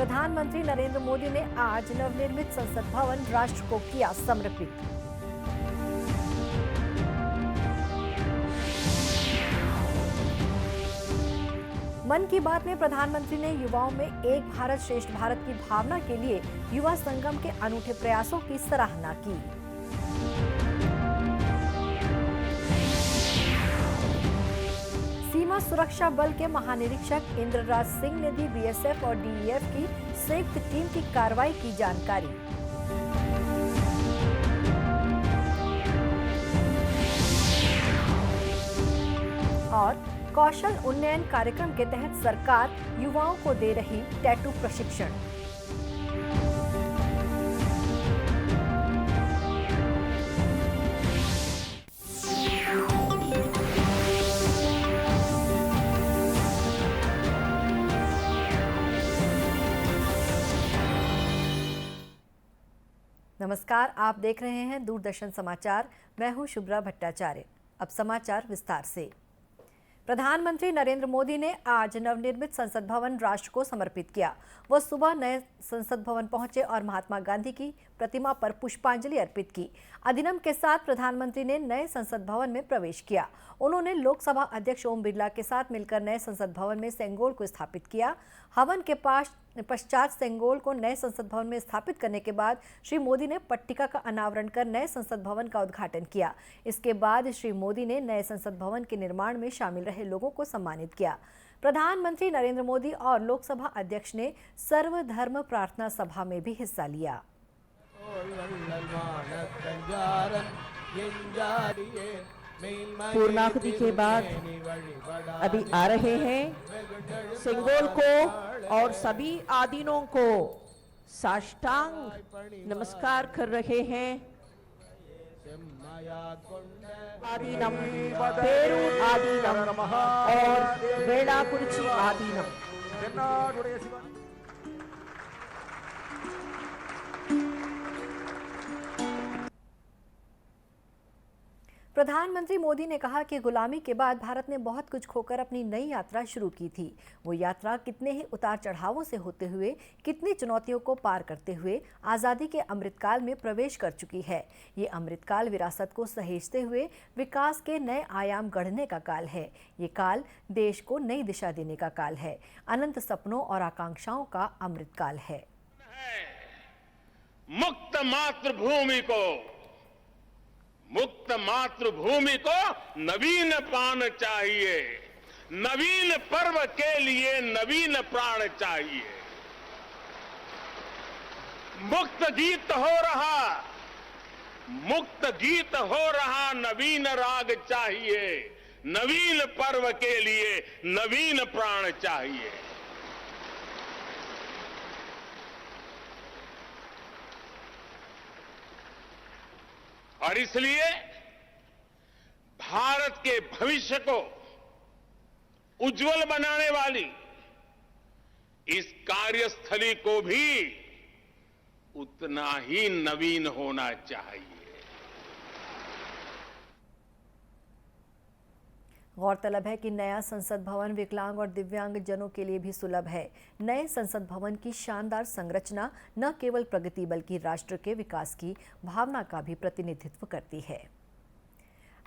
प्रधानमंत्री नरेंद्र मोदी ने आज नवनिर्मित संसद भवन राष्ट्र को किया समर्पित। मन की बात में प्रधानमंत्री ने युवाओं में एक भारत श्रेष्ठ भारत की भावना के लिए युवा संगम के अनूठे प्रयासों की सराहना की। सीमा सुरक्षा बल के महानिरीक्षक इंद्रराज सिंह ने दी बीएसएफ और डीईएफ की संयुक्त टीम की कार्रवाई की जानकारी। और कौशल उन्नयन कार्यक्रम के तहत सरकार युवाओं को दे रही टैटू प्रशिक्षण। नमस्कार, आप देख रहे हैं दूरदर्शन समाचार। मैं हूं शुभ्रा भट्टाचार्य। अब समाचार विस्तार से। प्रधानमंत्री नरेंद्र मोदी ने आज नवनिर्मित संसद भवन राष्ट्र को समर्पित किया। वह सुबह नए संसद भवन पहुंचे और महात्मा गांधी की प्रतिमा पर पुष्पांजलि अर्पित की। अधिनम के साथ प्रधानमंत्री ने नए संसद भवन में प्रवेश किया। उन्होंने लोकसभा अध्यक्ष ओम बिरला के साथ मिलकर नए संसद भवन में सेंगोल को स्थापित किया। हवन के पश्चात सेंगोल को नए संसद भवन में स्थापित करने के बाद श्री मोदी ने पट्टिका का अनावरण कर नए संसद भवन का उद्घाटन किया। इसके बाद श्री मोदी ने नए संसद भवन के निर्माण में शामिल रहे लोगों को सम्मानित किया। प्रधानमंत्री नरेंद्र मोदी और लोकसभा अध्यक्ष ने सर्वधर्म प्रार्थना सभा में भी हिस्सा लिया। पूर्णाहुति के बाद अभी आ रहे हैं सेंगोल को और सभी आदीनों को साष्टांग नमस्कार कर रहे हैं। आदीनम पेरू आदीनम और वेलाकुरिची आदीनम। प्रधानमंत्री मोदी ने कहा कि गुलामी के बाद भारत ने बहुत कुछ खोकर अपनी नई यात्रा शुरू की थी। वो यात्रा कितने ही उतार चढ़ावों से होते हुए, कितनी चुनौतियों को पार करते हुए आज़ादी के अमृतकाल में प्रवेश कर चुकी है। ये अमृतकाल विरासत को सहेजते हुए विकास के नए आयाम गढ़ने का काल है। ये काल देश को नई दिशा देने का काल है। अनंत सपनों और आकांक्षाओं का अमृतकाल है। मुक्त मातृभूमि को नवीन प्राण चाहिए। नवीन पर्व के लिए नवीन प्राण चाहिए। मुक्त गीत हो रहा नवीन राग चाहिए। नवीन पर्व के लिए नवीन प्राण चाहिए। और इसलिए भारत के भविष्य को उज्जवल बनाने वाली इस कार्यस्थली को भी उतना ही नवीन होना चाहिए। गौरतलब है कि नया संसद भवन विकलांग और दिव्यांग जनों के लिए भी सुलभ है। नए संसद भवन की शानदार संरचना न केवल प्रगति बल्कि राष्ट्र के विकास की भावना का भी प्रतिनिधित्व करती है।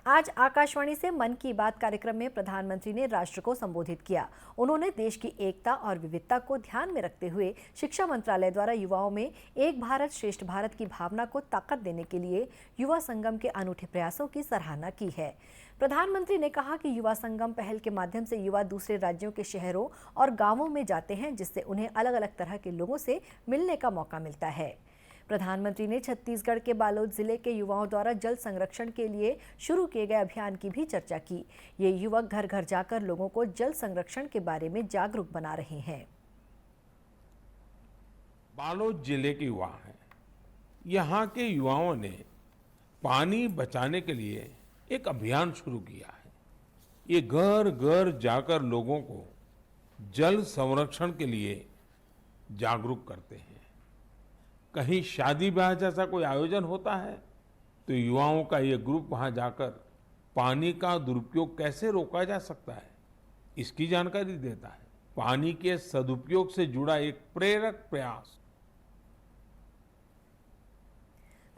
आज आकाशवाणी से मन की बात कार्यक्रम में प्रधानमंत्री ने राष्ट्र को संबोधित किया। उन्होंने देश की एकता और विविधता को ध्यान में रखते हुए शिक्षा मंत्रालय द्वारा युवाओं में एक भारत श्रेष्ठ भारत की भावना को ताकत देने के लिए युवा संगम के अनूठे प्रयासों की सराहना की है। प्रधानमंत्री ने कहा कि युवा संगम पहल के माध्यम से युवा दूसरे राज्यों के शहरों और गांवों में जाते हैं, जिससे उन्हें अलग अलग तरह के लोगों से मिलने का मौका मिलता है। प्रधानमंत्री ने छत्तीसगढ़ के बालोद जिले के युवाओं द्वारा जल संरक्षण के लिए शुरू किए गए अभियान की भी चर्चा की। ये युवक घर घर जाकर लोगों को जल संरक्षण के बारे में जागरूक बना रहे हैं। बालोद जिले के युवा हैं। यहाँ के युवाओं ने पानी बचाने के लिए एक अभियान शुरू किया है। ये घर घर जाकर लोगों को जल संरक्षण के लिए जागरूक करते हैं। कहीं शादी ब्याह जैसा कोई आयोजन होता है तो युवाओं का ये ग्रुप वहां जाकर पानी का दुरुपयोग कैसे रोका जा सकता है, इसकी जानकारी देता है। पानी के सदुपयोग से जुड़ा एक प्रेरक प्रयास।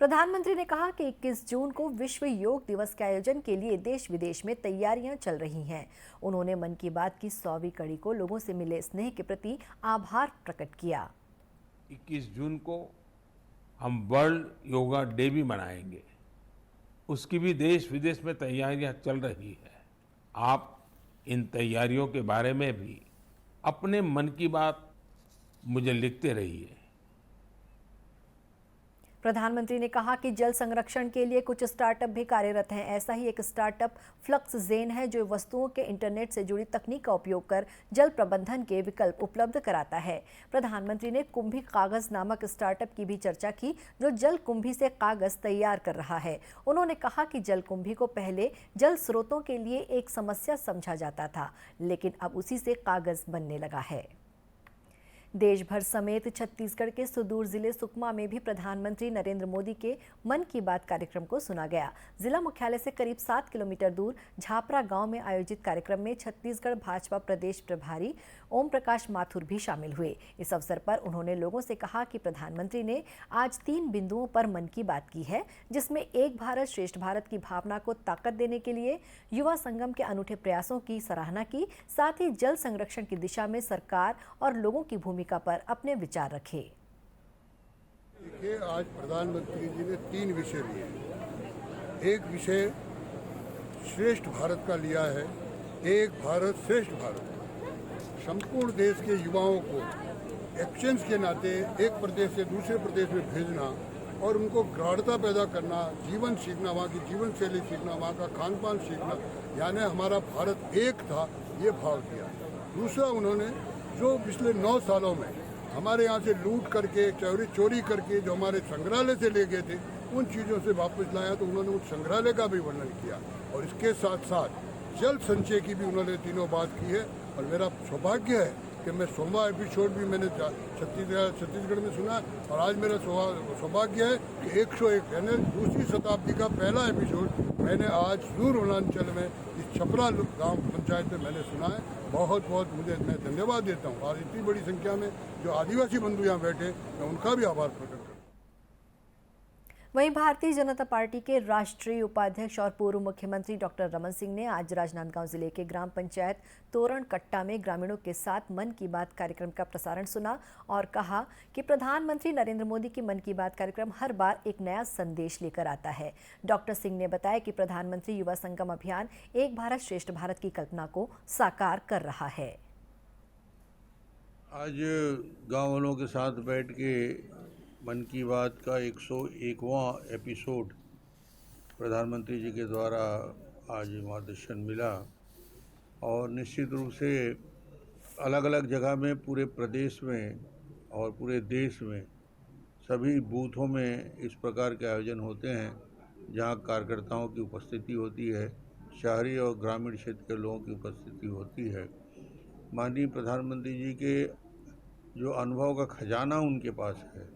प्रधानमंत्री ने कहा कि 21 जून को विश्व योग दिवस के आयोजन के लिए देश विदेश में तैयारियां चल रही हैं। उन्होंने मन की बात की 100वीं कड़ी को लोगों से मिले स्नेह के प्रति आभार प्रकट किया। 21 जून को हम वर्ल्ड योगा डे भी मनाएंगे, उसकी भी देश विदेश में तैयारियां चल रही है। आप इन तैयारियों के बारे में भी अपने मन की बात मुझे लिखते रहिए। प्रधानमंत्री ने कहा कि जल संरक्षण के लिए कुछ स्टार्टअप भी कार्यरत हैं। ऐसा ही एक स्टार्टअप फ्लक्स जेन है जो वस्तुओं के इंटरनेट से जुड़ी तकनीक का उपयोग कर जल प्रबंधन के विकल्प उपलब्ध कराता है। प्रधानमंत्री ने कुंभी कागज नामक स्टार्टअप की भी चर्चा की जो जल कुंभी से कागज तैयार कर रहा है। उन्होंने कहा कि जल कुंभी को पहले जल स्रोतों के लिए एक समस्या समझा जाता था, लेकिन अब उसी से कागज बनने लगा है। देश भर समेत छत्तीसगढ़ के सुदूर जिले सुकमा में भी प्रधानमंत्री नरेंद्र मोदी के मन की बात कार्यक्रम को सुना गया। जिला मुख्यालय से करीब 7 किलोमीटर दूर झापरा गांव में आयोजित कार्यक्रम में छत्तीसगढ़ भाजपा प्रदेश प्रभारी ओम प्रकाश माथुर भी शामिल हुए। इस अवसर पर उन्होंने लोगों से कहा कि प्रधानमंत्री ने आज 3 बिंदुओं पर मन की बात की है, जिसमें एक भारत श्रेष्ठ भारत की भावना को ताकत देने के लिए युवा संगम के अनूठे प्रयासों की सराहना की, साथ ही जल संरक्षण की दिशा में सरकार और लोगों की भूमिका पर अपने विचार रखे। देखिए, आज प्रधानमंत्री जी ने 3 विषय लिए। एक विषय श्रेष्ठ भारत का लिया है, एक भारत श्रेष्ठ भारत। संपूर्ण देश के युवाओं को एक्सचेंज के नाते एक प्रदेश से दूसरे प्रदेश में भेजना और उनको गाढ़ता पैदा करना, जीवन सीखना, वहाँ की जीवन शैली सीखना, वहाँ का खान पान सीखना, यानी हमारा भारत एक था, ये भाव दिया। दूसरा, उन्होंने जो पिछले 9 सालों में हमारे यहाँ से लूट करके, चोरी करके जो हमारे संग्रहालय से ले गए थे, उन चीज़ों से वापस लाया, तो उन्होंने उस संग्रहालय का भी वर्णन किया। और इसके साथ साथ जल संचय की भी उन्होंने तीनों बात की है। और मेरा सौभाग्य है कि मैं 100वां एपिसोड भी मैंने छत्तीसगढ़ में सुना, और आज मेरा सौभाग्य है कि 101 यानी दूसरी शताब्दी का पहला एपिसोड मैंने आज सुदूर वनांचल में इस छपरा गांव पंचायत में मैंने सुना है। बहुत बहुत मैं धन्यवाद देता हूँ। और इतनी बड़ी संख्या में जो आदिवासी बंधु यहाँ बैठे, मैं उनका भी आभार प्रकट करता हूँ। वहीं भारतीय जनता पार्टी के राष्ट्रीय उपाध्यक्ष और पूर्व मुख्यमंत्री डॉक्टर रमन सिंह ने आज राजनांदगांव जिले के ग्राम पंचायत तोरण कट्टा में ग्रामीणों के साथ मन की बात कार्यक्रम का प्रसारण सुना और कहा कि प्रधानमंत्री नरेंद्र मोदी की मन की बात कार्यक्रम हर बार एक नया संदेश लेकर आता है। डॉक्टर सिंह ने बताया कि प्रधानमंत्री युवा संगम अभियान एक भारत श्रेष्ठ भारत की कल्पना को साकार कर रहा है। आज गाँव वालों के साथ बैठ के मन की बात का 101वां एपिसोड प्रधानमंत्री जी के द्वारा आज मार्गदर्शन मिला, और निश्चित रूप से अलग अलग जगह में पूरे प्रदेश में और पूरे देश में सभी बूथों में इस प्रकार के आयोजन होते हैं जहां कार्यकर्ताओं की उपस्थिति होती है, शहरी और ग्रामीण क्षेत्र के लोगों की उपस्थिति होती है। माननीय प्रधानमंत्री जी के जो अनुभव का खजाना उनके पास है,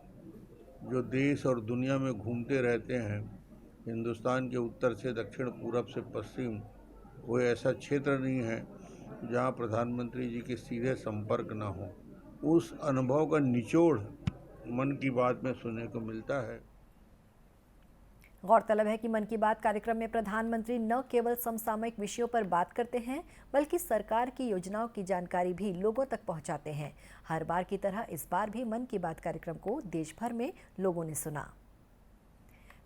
जो देश और दुनिया में घूमते रहते हैं, हिंदुस्तान के उत्तर से दक्षिण, पूरब से पश्चिम, कोई ऐसा क्षेत्र नहीं है जहां प्रधानमंत्री जी के सीधे संपर्क ना हो। उस अनुभव का निचोड़ मन की बात में सुनने को मिलता है। गौरतलब है कि मन की बात कार्यक्रम में प्रधानमंत्री न केवल समसामयिक विषयों पर बात करते हैं, बल्कि सरकार की योजनाओं की जानकारी भी लोगों तक पहुंचाते हैं। हर बार की तरह इस बार भी मन की बात कार्यक्रम को देश भर में लोगों ने सुना।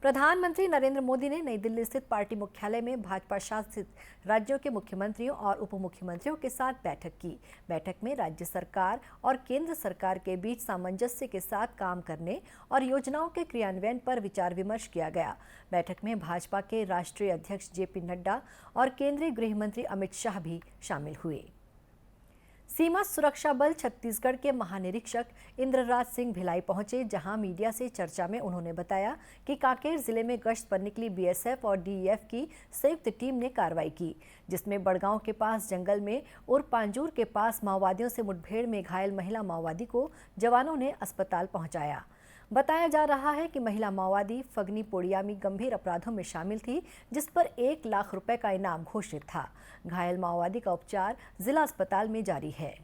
प्रधानमंत्री नरेंद्र मोदी ने नई दिल्ली स्थित पार्टी मुख्यालय में भाजपा शासित राज्यों के मुख्यमंत्रियों और उप मुख्यमंत्रियों के साथ बैठक की। बैठक में राज्य सरकार और केंद्र सरकार के बीच सामंजस्य के साथ काम करने और योजनाओं के क्रियान्वयन पर विचार विमर्श किया गया। बैठक में भाजपा के राष्ट्रीय अध्यक्ष जेपी नड्डा और केंद्रीय गृह मंत्री अमित शाह भी शामिल हुए। सीमा सुरक्षा बल छत्तीसगढ़ के महानिरीक्षक इंद्रराज सिंह भिलाई पहुंचे, जहां मीडिया से चर्चा में उन्होंने बताया कि कांकेर जिले में गश्त पर निकली बीएसएफ और डीईएफ की संयुक्त टीम ने कार्रवाई की, जिसमें बड़गांव के पास जंगल में और पांजूर के पास माओवादियों से मुठभेड़ में घायल महिला माओवादी को जवानों ने अस्पताल पहुंचाया। बताया जा रहा है कि महिला माओवादी फगनी पोड़िया में गंभीर अपराधों में शामिल थी, जिस पर 1 लाख रुपए का इनाम घोषित था। घायल माओवादी का उपचार जिला अस्पताल में जारी है।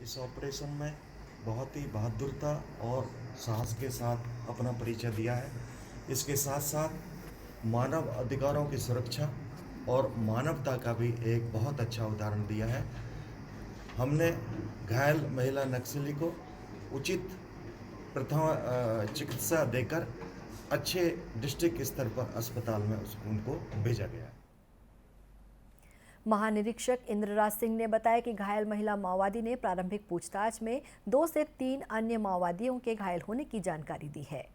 इस ऑपरेशन में बहुत ही बहादुरता और साहस के साथ अपना परिचय दिया है। इसके साथ साथ मानव अधिकारों की सुरक्षा और मानवता का भी एक बहुत अच्छा उदाहरण दिया है। हमने घायल महिला नक्सली को उचित प्रथम चिकित्सा देकर अच्छे डिस्ट्रिक्ट स्तर पर अस्पताल में उनको भेजा गया है। महानिरीक्षक इंद्रराज सिंह ने बताया कि घायल महिला माओवादी ने प्रारंभिक पूछताछ में 2 से 3 अन्य माओवादियों के घायल होने की जानकारी दी है।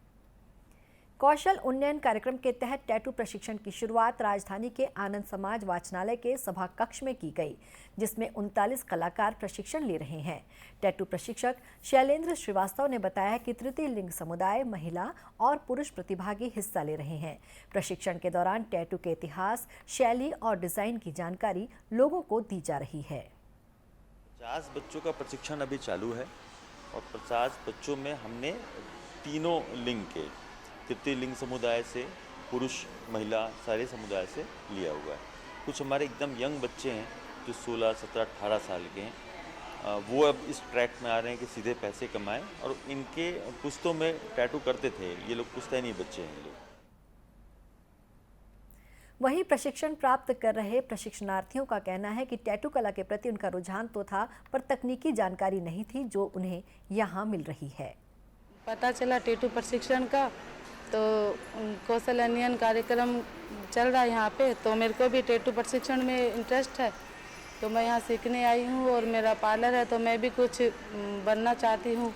कौशल उन्नयन कार्यक्रम के तहत टैटू प्रशिक्षण की शुरुआत राजधानी के आनंद समाज वाचनालय के सभा कक्ष में की गई, जिसमें 39 कलाकार प्रशिक्षण ले रहे हैं। टैटू प्रशिक्षक शैलेंद्र श्रीवास्तव ने बताया कि तृतीय लिंग समुदाय, महिला और पुरुष प्रतिभागी हिस्सा ले रहे हैं। प्रशिक्षण के दौरान टैटू के इतिहास, शैली और डिजाइन की जानकारी लोगों को दी जा रही है। 50 बच्चों का प्रशिक्षण अभी चालू है और 50 बच्चों में हमने तीनों लिंग के, तृतीय लिंग समुदाय से, पुरुष महिला सारे समुदाय से लिया हुआ है। कुछ हमारे एकदम यंग बच्चे हैं जो 16, 17, 18 साल के हैं। वो अब इस ट्रैक में आ रहे हैं कि सीधे पैसे कमाएं, और इनके कुछ तो में टैटू करते थे, ये लोग पुश्तैनी बच्चे हैं। लोग वहीं प्रशिक्षण प्राप्त कर रहे प्रशिक्षणार्थियों का कहना है कि टैटू कला के प्रति उनका रुझान तो था, पर तकनीकी जानकारी नहीं थी जो उन्हें यहाँ मिल रही है। पता चला टैटू प्रशिक्षण का, तो कौशल उन्नयन कार्यक्रम चल रहा है यहाँ पे, तो मेरे को भी टैटू प्रशिक्षण में इंटरेस्ट है, तो मैं यहाँ सीखने आई हूँ। और मेरा पार्लर है, तो मैं भी कुछ बनना चाहती हूँ।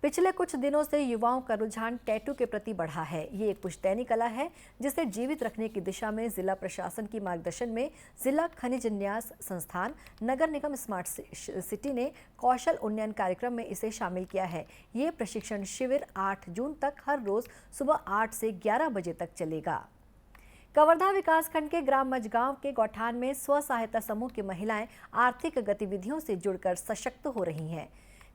पिछले कुछ दिनों से युवाओं का रुझान टैटू के प्रति बढ़ा है। ये एक पुश्तैनी कला है जिसे जीवित रखने की दिशा में जिला प्रशासन की मार्गदर्शन में जिला खनिज न्यास संस्थान, नगर निगम स्मार्ट सिटी ने कौशल उन्नयन कार्यक्रम में इसे शामिल किया है। ये प्रशिक्षण शिविर 8 जून तक हर रोज सुबह 8 से 11 बजे तक चलेगा। कवर्धा विकासखंड के ग्राम मजगांव के गौठान में स्व सहायता समूह की महिलाएं आर्थिक गतिविधियों से जुड़कर सशक्त हो रही हैं।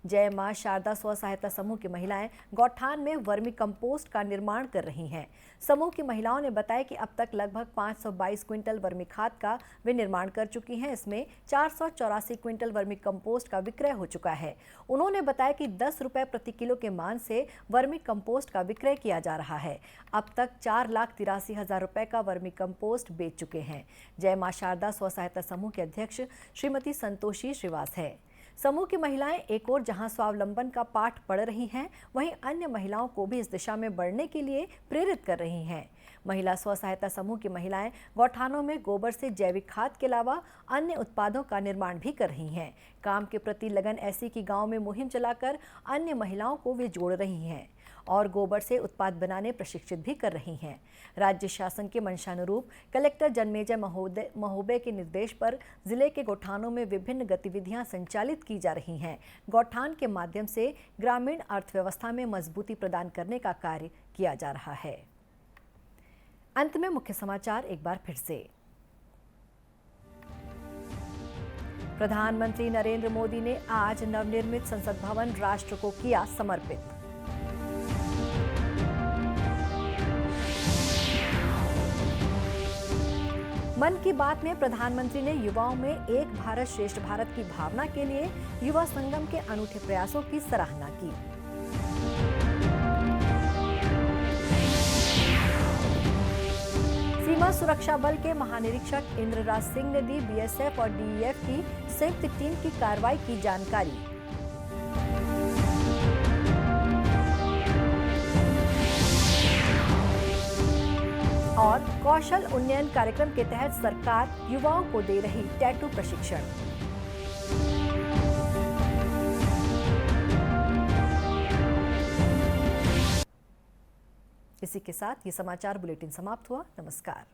जय मां शारदा स्व सहायता समूह की महिलाएं गौठान में वर्मी कंपोस्ट का निर्माण कर रही हैं। समूह की महिलाओं ने बताया कि अब तक लगभग 522 क्विंटल वर्मी खाद का वे निर्माण कर चुकी हैं। इसमें 484 क्विंटल वर्मी कंपोस्ट का विक्रय हो चुका है। उन्होंने बताया कि 10 रुपये प्रति किलो के मान से वर्मी कंपोस्ट का विक्रय किया जा रहा है। अब तक 4,83,000 रुपये का वर्मी कंपोस्ट बेच चुके हैं। जय मां शारदा स्व सहायता समूह के अध्यक्ष श्रीमती संतोषी श्रीवास है। समूह की महिलाएं एक और जहां स्वावलंबन का पाठ पढ़ रही हैं, वहीं अन्य महिलाओं को भी इस दिशा में बढ़ने के लिए प्रेरित कर रही हैं। महिला स्व सहायता समूह की महिलाएं गौठानों में गोबर से जैविक खाद के अलावा अन्य उत्पादों का निर्माण भी कर रही हैं। काम के प्रति लगन ऐसी कि गांव में मुहिम चलाकर अन्य महिलाओं को वे जोड़ रही हैं और गोबर से उत्पाद बनाने प्रशिक्षित भी कर रही हैं। राज्य शासन के मंशानुरूप कलेक्टर जन्मेजय महोदय के निर्देश पर जिले के गौठानों में विभिन्न गतिविधियां संचालित की जा रही हैं। गौठान के माध्यम से ग्रामीण अर्थव्यवस्था में मजबूती प्रदान करने का कार्य किया जा रहा है। अंत में मुख्य समाचार एक बार फिर से। प्रधानमंत्री नरेंद्र मोदी ने आज नवनिर्मित संसद भवन राष्ट्र को किया समर्पित। मन की बात में प्रधानमंत्री ने युवाओं में एक भारत श्रेष्ठ भारत की भावना के लिए युवा संगम के अनूठे प्रयासों की सराहना की। सीमा सुरक्षा बल के महानिरीक्षक इंद्रराज सिंह ने दी बीएसएफ और डीईएफ की संयुक्त टीम की कार्रवाई की जानकारी। और कौशल उन्नयन कार्यक्रम के तहत सरकार युवाओं को दे रही टैटू प्रशिक्षण। इसी के साथ ये समाचार बुलेटिन समाप्त हुआ। नमस्कार।